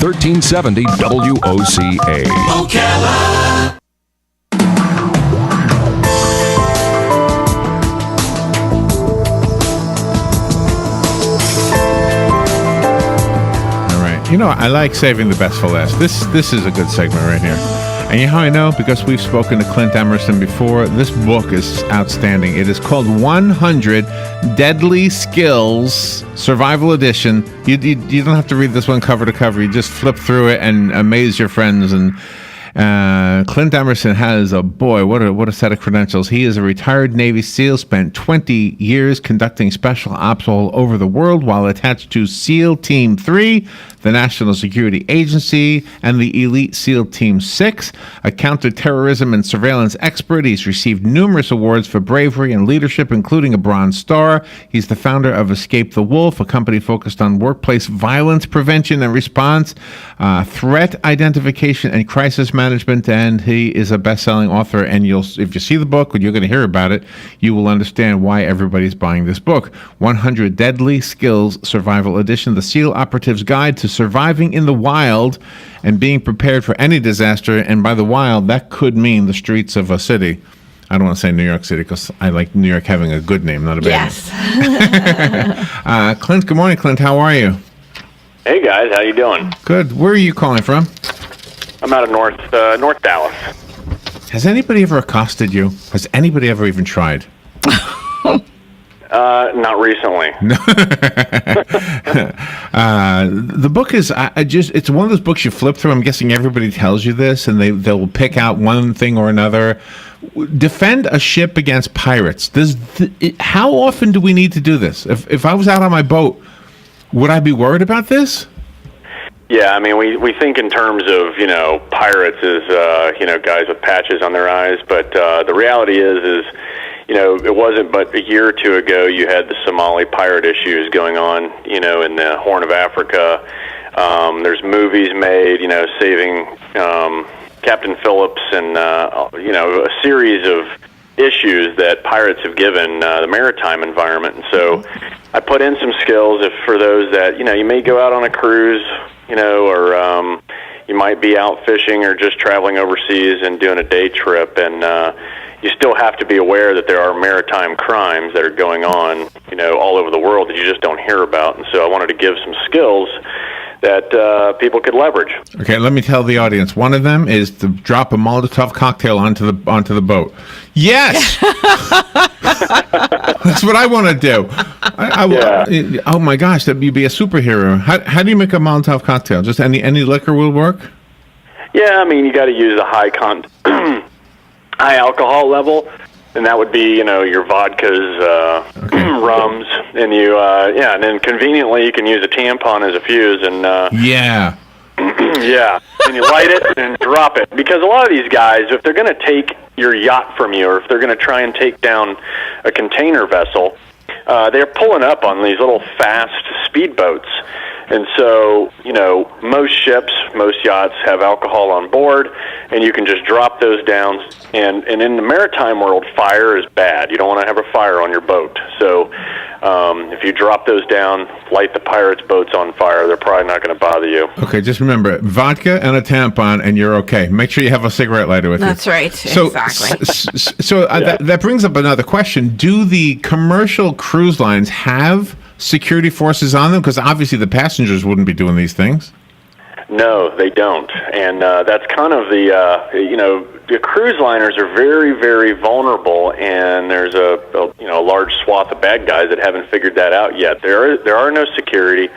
1370 WOCA. Ocala. You know, I like saving the best for last. This is a good segment right here. And you know how I know? Because we've spoken to Clint Emerson before. This book is outstanding. It is called 100 Deadly Skills, Survival Edition. You don't have to read this one cover to cover. You just flip through it and amaze your friends. And Clint Emerson has what a set of credentials. He is a retired Navy SEAL, spent 20 years conducting special ops all over the world while attached to SEAL Team 3, the National Security Agency, and the Elite SEAL Team 6. A counterterrorism and surveillance expert, he's received numerous awards for bravery and leadership, including a Bronze Star. He's the founder of Escape the Wolf, a company focused on workplace violence prevention and response, threat identification and crisis management, and he is a best-selling author. And if you see the book, when you're going to hear about it, you will understand why everybody's buying this book. 100 Deadly Skills Survival Edition, the SEAL Operative's Guide to Surviving in the Wild and Being Prepared for Any Disaster. And by the wild, that could mean the streets of a city. I don't want to say New York City because I like New York having a good name, not a bad name. Clint, good morning, Clint. How are you? Hey, guys. How you doing? Good. Where are you calling from? I'm out of North Dallas. Has anybody ever accosted you? Has anybody ever even tried? Not recently. The book is, it's one of those books you flip through. I'm guessing everybody tells you this, and they'll pick out one thing or another. Defend a ship against pirates. How often do we need to do this? If I was out on my boat, would I be worried about this? Yeah, I mean, we think in terms of, pirates as, guys with patches on their eyes, but the reality is it wasn't but a year or two ago you had the Somali pirate issues going on, in the Horn of Africa. There's movies made, saving Captain Phillips and, a series of issues that pirates have given the maritime environment. And so I put in some skills for those that, you may go out on a cruise, or you might be out fishing or just traveling overseas and doing a day trip, and you still have to be aware that there are maritime crimes that are going on, all over the world that you just don't hear about. And so I wanted to give some skills that people could leverage. Okay, let me tell the audience. One of them is to drop a Molotov cocktail onto the boat. Yes, that's what I want to do. Oh my gosh, you'd be a superhero. How do you make a Molotov cocktail? Just any liquor will work? Yeah, I mean, you got to use a high alcohol level, and that would be, your vodkas, rums, and and then conveniently you can use a tampon as a fuse, and yeah, and you light it and drop it, because a lot of these guys, if they're going to take your yacht from you, or if they're going to try and take down a container vessel, they're pulling up on these little fast speedboats. And so, most ships, most yachts have alcohol on board, and you can just drop those down. And in the maritime world, fire is bad. You don't want to have a fire on your boat. So if you drop those down, light the pirates' boats on fire, they're probably not going to bother you. Okay, just remember, vodka and a tampon, and you're okay. Make sure you have a cigarette lighter with you. That's right, exactly. So that brings up another question. Do the commercial cruise lines have security forces on them? Because obviously the passengers wouldn't be doing these things. No, they don't. And that's kind of the cruise liners are very, very vulnerable, and there's a large swath of bad guys that haven't figured that out yet. There are no security.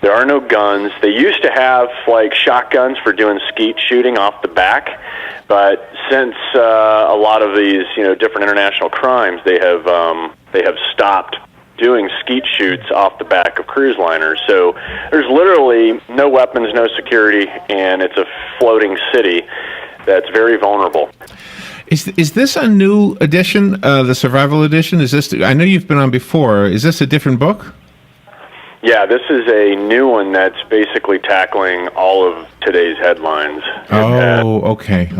There are no guns. They used to have like shotguns for doing skeet shooting off the back, but since a lot of these different international crimes, they have stopped doing skeet shoots off the back of cruise liners. So there's literally no weapons, no security, and it's a floating city that's very vulnerable. Is this a new edition, the Survival Edition? Is this? I know you've been on before. Is this a different book? Yeah, this is a new one that's basically tackling all of today's headlines. Oh, okay.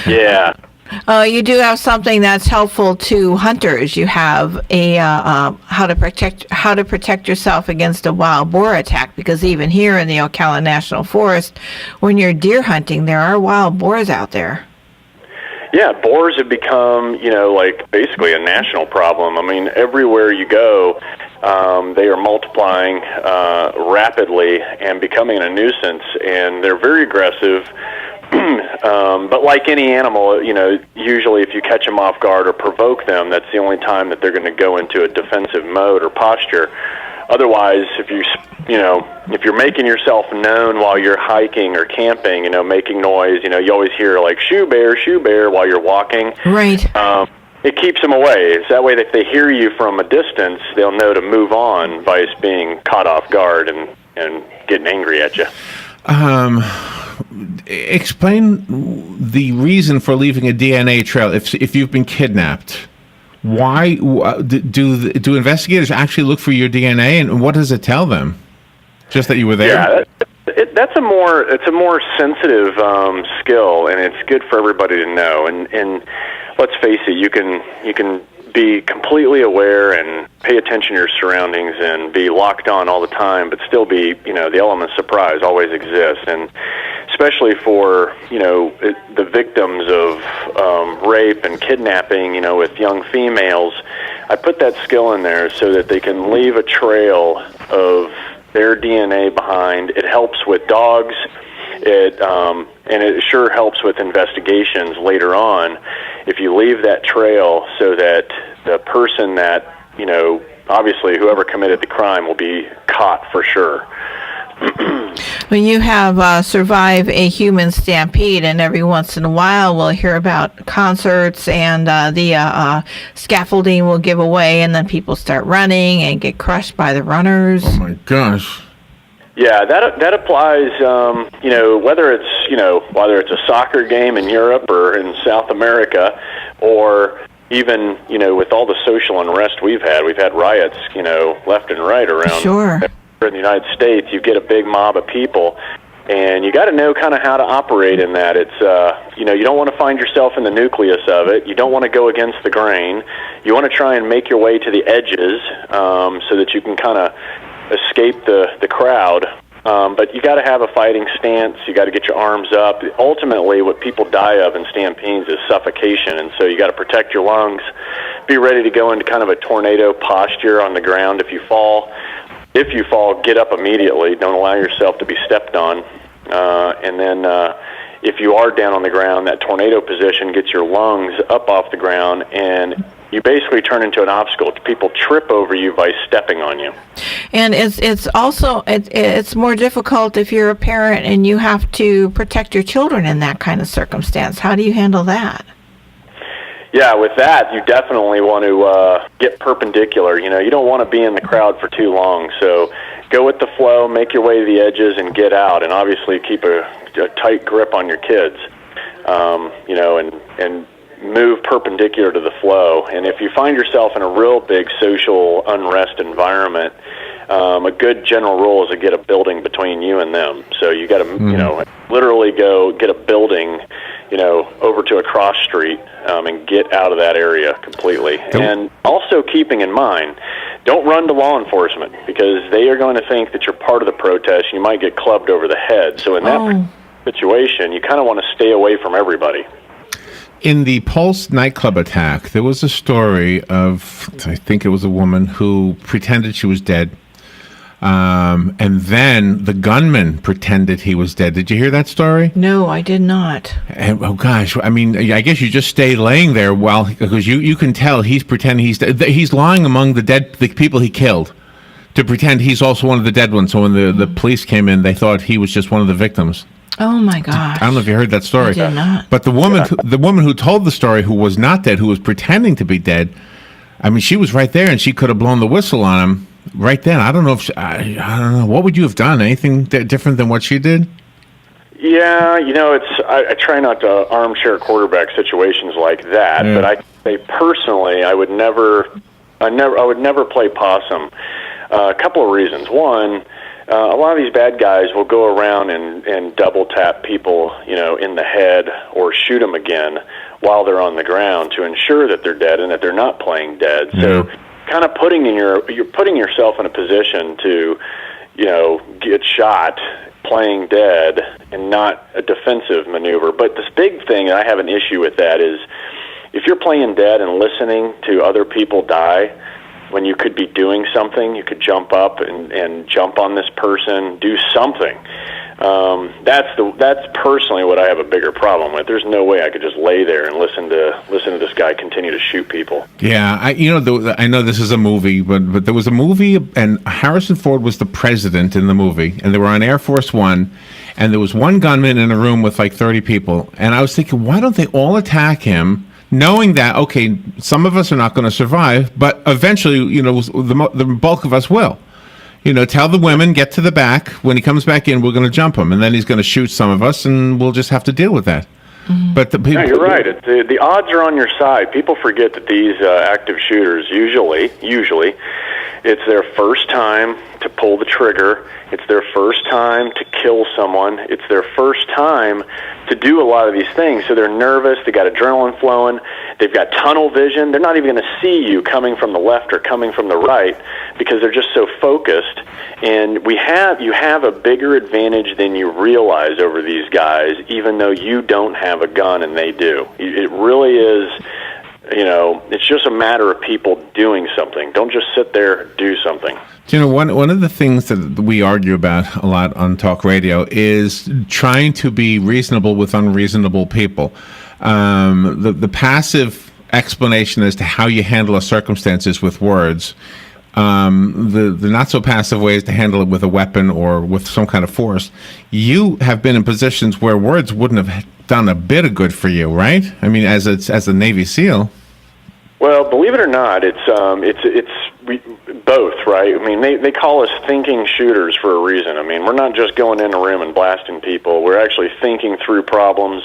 Yeah. You do have something that's helpful to hunters. You have a how to protect yourself against a wild boar attack, because even here in the Ocala National Forest, when you're deer hunting, there are wild boars out there. Yeah, boars have become, like basically a national problem. I mean, everywhere you go, they are multiplying rapidly and becoming a nuisance, and they're very aggressive. But like any animal, usually if you catch them off guard or provoke them, that's the only time that they're going to go into a defensive mode or posture. Otherwise, if you're making yourself known while you're hiking or camping, making noise, you always hear like shoo bear while you're walking. Right. It keeps them away. It's that way that if they hear you from a distance, they'll know to move on by being caught off guard and getting angry at you. Explain the reason for leaving a DNA trail if you've been kidnapped. Why do investigators actually look for your DNA, and what does it tell them? Just that you were there? Yeah, it's a more sensitive skill, and it's good for everybody to know. And let's face it, you can be completely aware and pay attention to your surroundings and be locked on all the time, but still be, the element of surprise always exists. And especially for, the victims of rape and kidnapping, with young females, I put that skill in there so that they can leave a trail of their DNA behind. It helps with dogs. And it sure helps with investigations later on if you leave that trail, so that the person that, obviously whoever committed the crime will be caught for sure. When you have survived a human stampede, and every once in a while we'll hear about concerts and the scaffolding will give away, and then people start running and get crushed by the runners. Oh my gosh. Yeah, that applies. Whether it's a soccer game in Europe or in South America, or even with all the social unrest we've had riots, left and right around. Sure. In the United States, you get a big mob of people, and you got to know kind of how to operate in that. It's you don't want to find yourself in the nucleus of it. You don't want to go against the grain. You want to try and make your way to the edges, so that you can kind of escape the crowd. But you got to have a fighting stance. You got to get your arms up. Ultimately, what people die of in stampedes is suffocation, and so you got to protect your lungs. Be ready to go into kind of a tornado posture on the ground if you fall. If you fall, get up immediately. Don't allow yourself to be stepped on. And then if you are down on the ground, that tornado position gets your lungs up off the ground, and you basically turn into an obstacle. People trip over you by stepping on you. And it's also more difficult if you're a parent and you have to protect your children in that kind of circumstance. How do you handle that? Yeah, with that, you definitely want to get perpendicular. You don't want to be in the crowd for too long. So go with the flow, make your way to the edges, and get out. And obviously keep a tight grip on your kids, and move perpendicular to the flow. And if you find yourself in a real big social unrest environment, a good general rule is to get a building between you and them. So you got to, literally go get a building, over to a cross street, and get out of that area completely. And also keeping in mind, don't run to law enforcement, because they are going to think that you're part of the protest. You might get clubbed over the head. So in that situation, you kind of want to stay away from everybody. In the Pulse nightclub attack, there was a story of, I think it was a woman who pretended she was dead. And then the gunman pretended he was dead. Did you hear that story? No, I did not. And, oh gosh, I mean, I guess you just stay laying there because you can tell he's pretending he's dead. He's lying among the people he killed to pretend he's also one of the dead ones. So when the police came in, they thought he was just one of the victims. Oh my gosh! I don't know if you heard that story. I did not. But the woman who told the story, who was not dead, who was pretending to be dead, I mean, she was right there, and she could have blown the whistle on him right then. I don't know if I don't know. What would you have done? Anything different than what she did? Yeah, I try not to armchair quarterback situations like that. Yeah. But I say personally, I would never play possum. A couple of reasons. One, a lot of these bad guys will go around and double tap people, in the head or shoot them again while they're on the ground to ensure that they're dead and that they're not playing dead. So kind of you're putting yourself in a position to, get shot playing dead and not a defensive maneuver. But this big thing, and I have an issue with that, is if you're playing dead and listening to other people die when you could be doing something, you could jump up and jump on this person, do something. That's personally what I have a bigger problem with. There's no way I could just lay there and listen to this guy continue to shoot people. Yeah, I know this is a movie, but there was a movie, and Harrison Ford was the president in the movie, and they were on Air Force One, and there was one gunman in a room with like 30 people, and I was thinking, why don't they all attack him, knowing that, okay, some of us are not going to survive, but eventually, the bulk of us will. Tell the women, get to the back. When he comes back in, we're going to jump him, and then he's going to shoot some of us, and we'll just have to deal with that. Mm-hmm. But no, you're right. The odds are on your side. People forget that these active shooters, usually, it's their first time to pull the trigger. It's their first time to kill someone. It's their first time to do a lot of these things. So they're nervous. They got adrenaline flowing. They've got tunnel vision. They're not even going to see you coming from the left or coming from the right because they're just so focused. And you have a bigger advantage than you realize over these guys, even though you don't have a gun and they do. It really is. It's just a matter of people doing something. Don't just sit there, do something. One of the things that we argue about a lot on talk radio is trying to be reasonable with unreasonable people. The passive explanation as to how you handle a circumstance is with words. The not so passive way is to handle it with a weapon or with some kind of force. You have been in positions where words wouldn't have done a bit of good for you, right? I mean, as a Navy SEAL. Well, believe it or not, it's both, right? I mean, they call us thinking shooters for a reason. I mean, we're not just going in a room and blasting people. We're actually thinking through problems.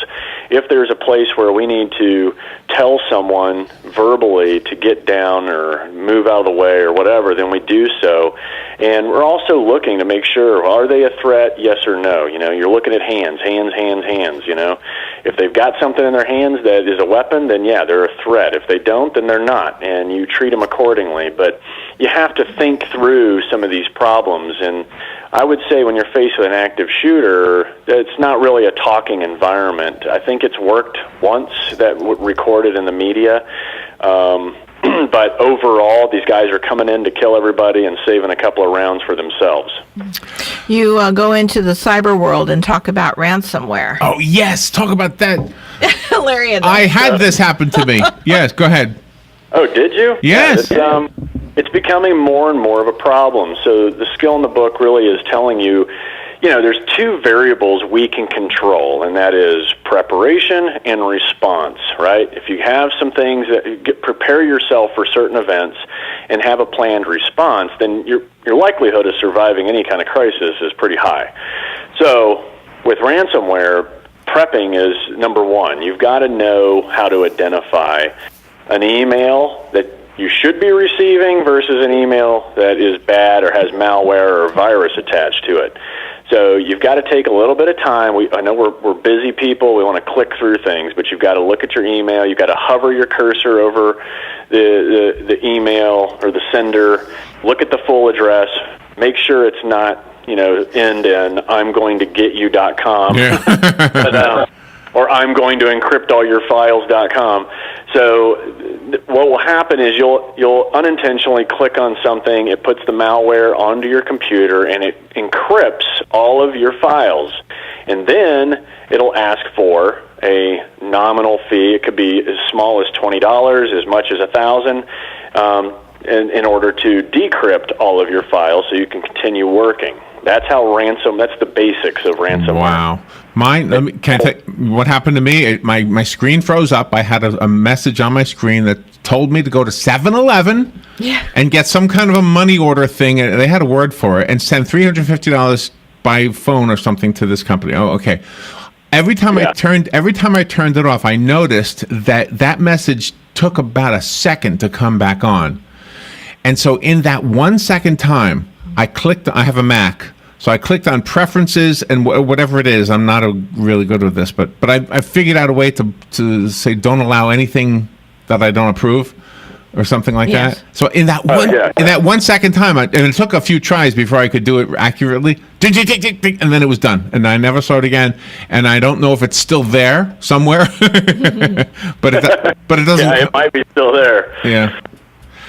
If there's a place where we need to tell someone verbally to get down or move out of the way or whatever, then we do so. And we're also looking to make sure, are they a threat, yes or no? You're looking at hands. If they've got something in their hands that is a weapon, then yeah, they're a threat. If they don't, then they're not, and you treat them accordingly. But you have to think through some of these problems, and I would say when you're faced with an active shooter, it's not really a talking environment. I think it's worked once, that recorded in the media, but overall, these guys are coming in to kill everybody and saving a couple of rounds for themselves. You go into the cyber world and talk about ransomware. Oh, yes. Talk about that. Larry, I had this happen to me. Yes, go ahead. Oh, did you? Yes. Yeah, it's becoming more and more of a problem. So the skill in the book really is telling you, there's two variables we can control, and that is preparation and response, right? If you have some things that prepare yourself for certain events and have a planned response, then your likelihood of surviving any kind of crisis is pretty high. So with ransomware, prepping is number one. You've got to know how to identify an email that you should be receiving versus an email that is bad or has malware or virus attached to it. So you've got to take a little bit of time. I know we're busy people. We want to click through things, but you've got to look at your email. You've got to hover your cursor over the email or the sender. Look at the full address. Make sure it's not, end in I'mGoingToGetYou.com. Yeah. Or I'm going to encrypt all your files.com. So what will happen is you'll unintentionally click on something, it puts the malware onto your computer, and it encrypts all of your files. And then it'll ask for a nominal fee. It could be as small as $20, as much as $1,000, in order to decrypt all of your files so you can continue working. That's that's the basics of ransomware. Wow. What happened to me? My screen froze up. I had a message on my screen that told me to go to 7-Eleven and get some kind of a money order thing. And they had a word for it, and send $350 by phone or something to this company. Oh, okay. Every time I turned it off, I noticed that message took about a second to come back on. And so in that 1 second time, I have a Mac. So I clicked on preferences and whatever it is. I'm not really good with this, but I figured out a way to say don't allow anything that I don't approve, or something like that. So in that that 1 second time, and it took a few tries before I could do it accurately, and then it was done, and I never saw it again. And I don't know if it's still there somewhere, but it doesn't. Yeah, it might be still there. Yeah.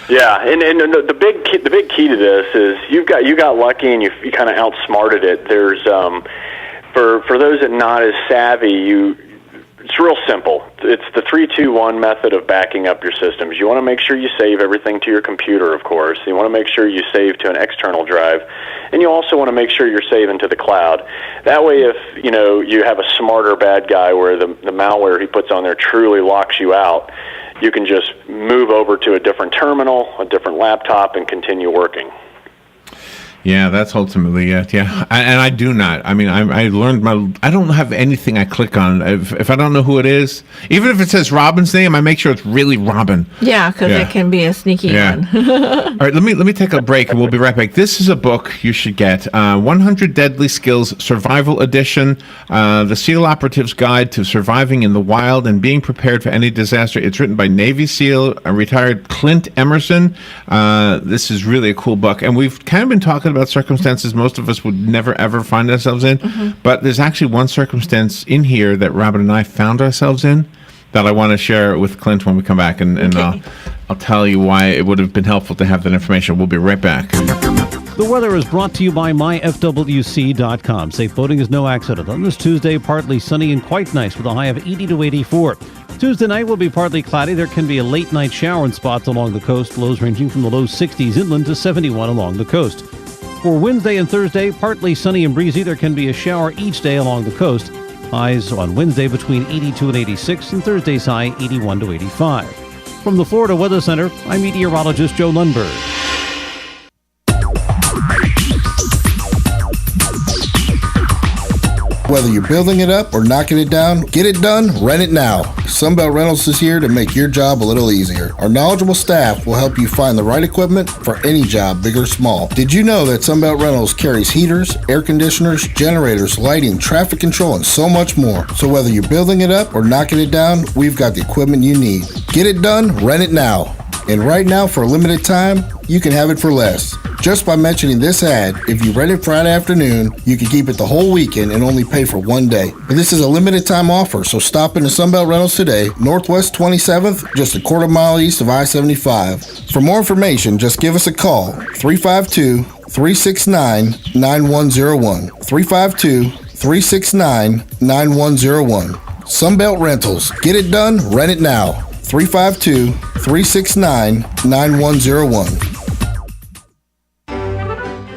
Yeah, and the big key to this is you got lucky and you kind of outsmarted it. There's for those that not as savvy, it's real simple. It's the 3-2-1 method of backing up your systems. You want to make sure you save everything to your computer, of course. You want to make sure you save to an external drive, and you also want to make sure you're saving to the cloud. That way, if you have a smarter bad guy where the malware he puts on there truly locks you out, you can just move over to a different terminal, a different laptop, and continue working. Yeah, that's ultimately it. Yeah, and I do not. I mean, I learned I don't have anything I click on if I don't know who it is. Even if it says Robin's name, I make sure it's really Robin. Yeah, because it can be a sneaky one. All right, let me take a break, and we'll be right back. This is a book you should get: 100 Deadly Skills Survival Edition, the SEAL Operative's Guide to Surviving in the Wild and Being Prepared for Any Disaster. It's written by Navy SEAL, retired Clint Emerson. This is really a cool book, and we've kind of been talking about circumstances most of us would never ever find ourselves in, but there's actually one circumstance in here that Robin and I found ourselves in that I want to share with Clint when we come back, and I'll tell you why it would have been helpful to have that information. We'll be right back. The weather is brought to you by myfwc.com. Safe boating is no accident. On this Tuesday, partly sunny and quite nice with a high of 80 to 84. Tuesday night will be partly cloudy. There can be a late night shower in spots along the coast. Lows ranging from the low 60s inland to 71 along the coast. For Wednesday and Thursday, partly sunny and breezy. There can be a shower each day along the coast. Highs on Wednesday between 82 and 86, and Thursday's high 81 to 85. From the Florida Weather Center, I'm meteorologist Joe Lundberg. Whether you're building it up or knocking it down, get it done, rent it now. Sunbelt Rentals is here to make your job a little easier. Our knowledgeable staff will help you find the right equipment for any job, big or small. Did you know that Sunbelt Rentals carries heaters, air conditioners, generators, lighting, traffic control, and so much more? So whether you're building it up or knocking it down, we've got the equipment you need. Get it done, rent it now. And right now, for a limited time, you can have it for less. Just by mentioning this ad, if you rent it Friday afternoon, you can keep it the whole weekend and only pay for one day. But this is a limited time offer, so stop into Sunbelt Rentals today, Northwest 27th, just a quarter mile east of I-75. For more information, just give us a call, 352-369-9101. 352-369-9101. Sunbelt Rentals. Get it done, rent it now. 352-369-9101.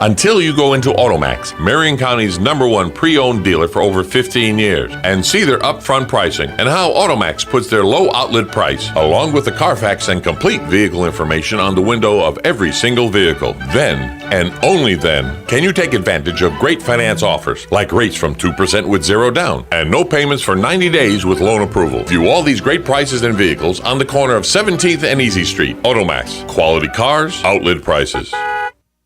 Until you go into AutoMax, Marion County's #1 pre-owned dealer for over 15 years, and see their upfront pricing and how AutoMax puts their low outlet price, along with the Carfax and complete vehicle information on the window of every single vehicle. Then, and only then, can you take advantage of great finance offers, like rates from 2% with 0 down, and no payments for 90 days with loan approval. View all these great prices and vehicles on the corner of 17th and Easy Street. AutoMax. Quality cars, outlet prices.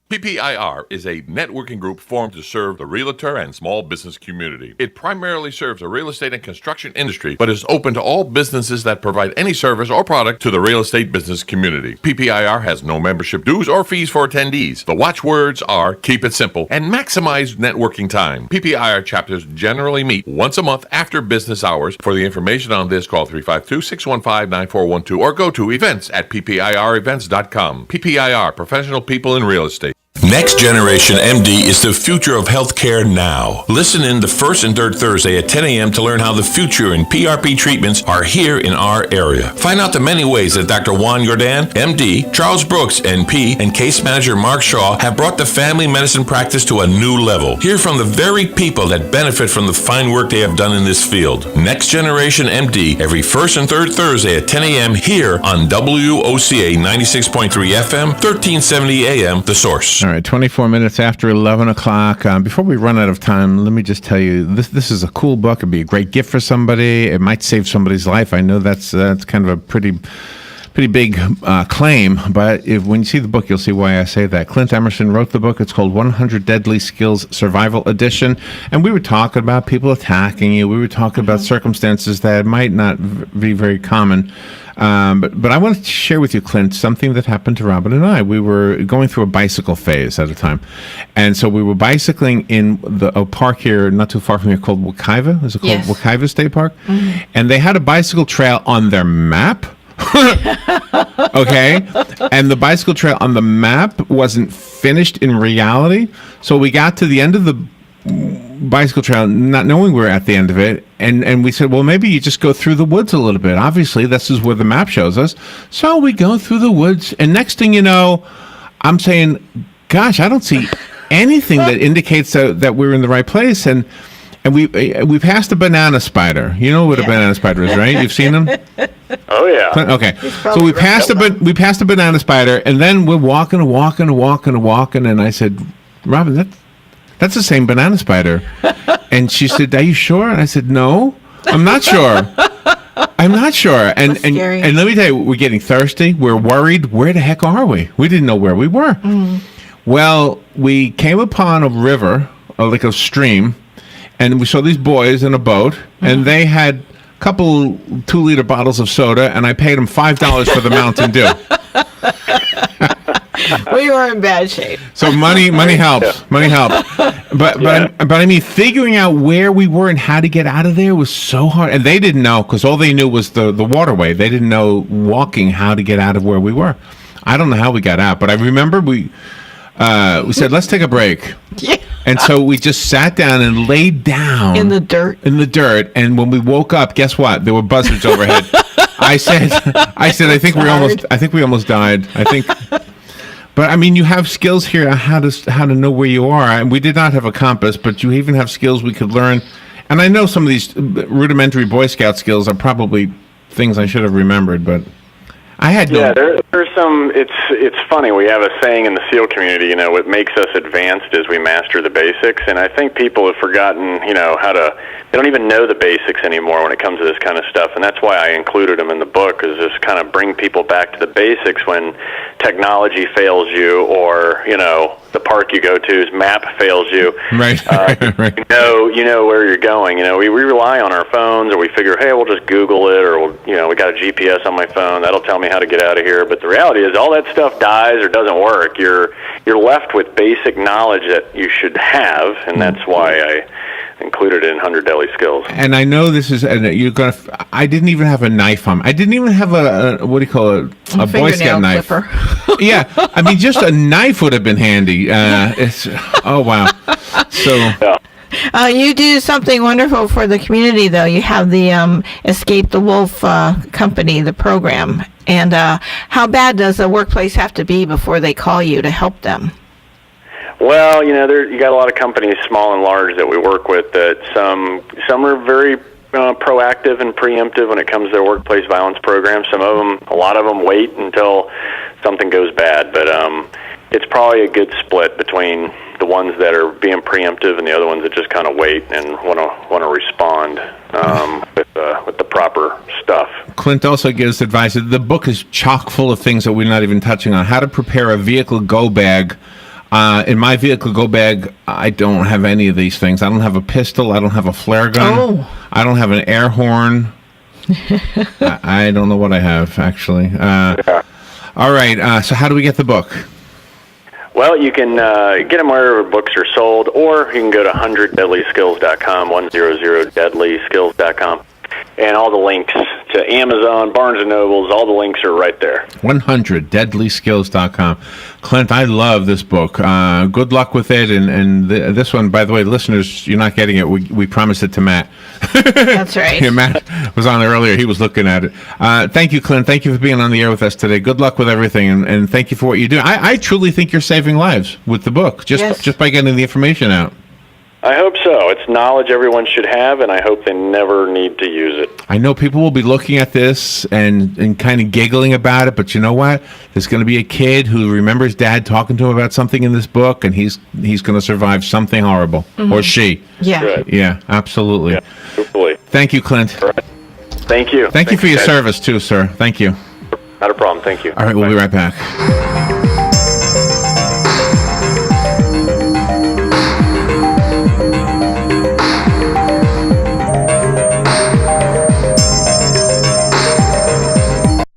PPIR is a networking group formed to serve the realtor and small business community. It primarily serves the real estate and construction industry, but is open to all businesses that provide any service or product to the real estate business community. PPIR has no membership dues or fees for attendees. The watchwords are keep it simple and maximize networking time. PPIR chapters generally meet once a month after business hours. For the information on this, call 352-615-9412 or go to events@ppirevents.com. PPIR, professional people in real estate. Next Generation MD is the future of healthcare now. Listen in the first and third Thursday at 10 a.m. to learn how the future in PRP treatments are here in our area. Find out the many ways that Dr. Juan Jordan, MD, Charles Brooks, NP, and case manager Mark Shaw have brought the family medicine practice to a new level. Hear from the very people that benefit from the fine work they have done in this field. Next Generation MD, every first and third Thursday at 10 a.m. here on WOCA 96.3 FM, 1370 AM, The Source. All right, 24 minutes after 11 o'clock. Before we run out of time, let me just tell you, this is a cool book. It'd be a great gift for somebody. It might save somebody's life. I know that's kind of a pretty pretty big claim, but when you see the book, you'll see why I say that. Clint Emerson wrote the book. It's called 100 Deadly Skills Survival Edition. And we were talking about people attacking you. We were talking about circumstances that might not be very common. But I wanted to share with you, Clint, something that happened to Robin and I. We were going through a bicycle phase at a time. And so we were bicycling in a park here, not too far from here, called Wekiva. Is it called Wekiva State Park? Mm-hmm. And they had a bicycle trail on their map. Okay, and the bicycle trail on the map wasn't finished in reality. So we got to the end of the bicycle trail, not knowing we were at the end of it, and we said, well, maybe you just go through the woods a little bit. Obviously, this is where the map shows us. So we go through the woods, and next thing you know, I'm saying, gosh, I don't see anything that indicates that we're in the right place. And we passed a banana spider. You know what a banana spider is, right? You've seen them? Oh yeah. Okay. So we passed a banana spider, and then we're walking, and I said, Robin, that's the same banana spider. And she said, are you sure? And I said, no, I'm not sure. I'm not sure. And let me tell you, we're getting thirsty. We're worried. Where the heck are we? We didn't know where we were. Mm. Well, we came upon a river, like a stream, and we saw these boys in a boat, and they had a couple 2-liter bottles of soda, and I paid them $5 for the Mountain Dew. We were in bad shape. So money helps. Money helps. But I mean, figuring out where we were and how to get out of there was so hard. And they didn't know, because all they knew was the waterway. They didn't know walking how to get out of where we were. I don't know how we got out, but I remember we said, let's take a break. Yeah. And so we just sat down and laid down in the dirt. And when we woke up, guess what? There were buzzards overhead. I said, I think we almost died. I think. But I mean, you have skills here on how to know where you are. And we did not have a compass, but you even have skills we could learn. And I know some of these rudimentary Boy Scout skills are probably things I should have remembered, but I had no. Yeah, there's some. It's funny. We have a saying in the SEAL community. You know, what makes us advanced is we master the basics. And I think people have forgotten, how to. They don't even know the basics anymore when it comes to this kind of stuff. And that's why I included them in the book, is just kind of bring people back to the basics when technology fails you, or the park you go to's map fails you. Right. Right. You know where you're going. We rely on our phones, or we figure, hey, we'll just Google it, or we got a GPS on my phone that'll tell me how to get out of here. But the reality is, all that stuff dies or doesn't work. You're left with basic knowledge that you should have, and that's why I included it in 100 Deadly Skills. And I know this is, I didn't even have a knife on me. I didn't even have a what do you call it? A Boy Scout knife. Yeah, I mean, just a knife would have been handy. Oh wow. So. Yeah. You do something wonderful for the community, though. You have the Escape the Wolf company, the program. And how bad does a workplace have to be before they call you to help them? Well, you got a lot of companies, small and large, that we work with. That some are very proactive and preemptive when it comes to their workplace violence programs. A lot of them wait until something goes bad. But it's probably a good split between the ones that are being preemptive and the other ones that just kind of wait and want to respond with the proper stuff. Clint also gives advice. The book is chock full of things that we're not even touching on. How to prepare a vehicle go bag. In my vehicle go bag, I don't have any of these things. I don't have a pistol. I don't have a flare gun. Oh. I don't have an air horn. I don't know what I have, actually. Yeah. All right. So how do we get the book? Well, you can get them wherever books are sold, or you can go to 100deadlyskills.com, 100deadlyskills.com. And all the links to Amazon, Barnes & Nobles, all the links are right there. 100deadlyskills.com. Clint, I love this book. Good luck with it. And this one, by the way, listeners, you're not getting it. We promised it to Matt. That's right. Yeah, Matt was on earlier. He was looking at it. Thank you, Clint. Thank you for being on the air with us today. Good luck with everything. And thank you for what you do. I truly think you're saving lives with the book, just by getting the information out. I hope so. It's knowledge everyone should have, and I hope they never need to use it. I know people will be looking at this and kind of giggling about it, but you know what? There's going to be a kid who remembers Dad talking to him about something in this book, and he's going to survive something horrible. Mm-hmm. Or she. Yeah. Right. Yeah, absolutely. Yeah, hopefully. Thank you, Clint. All right. Thank you. Thank you for your service, too, sir. Thank you. Not a problem. Thank you. All right, we'll be right back.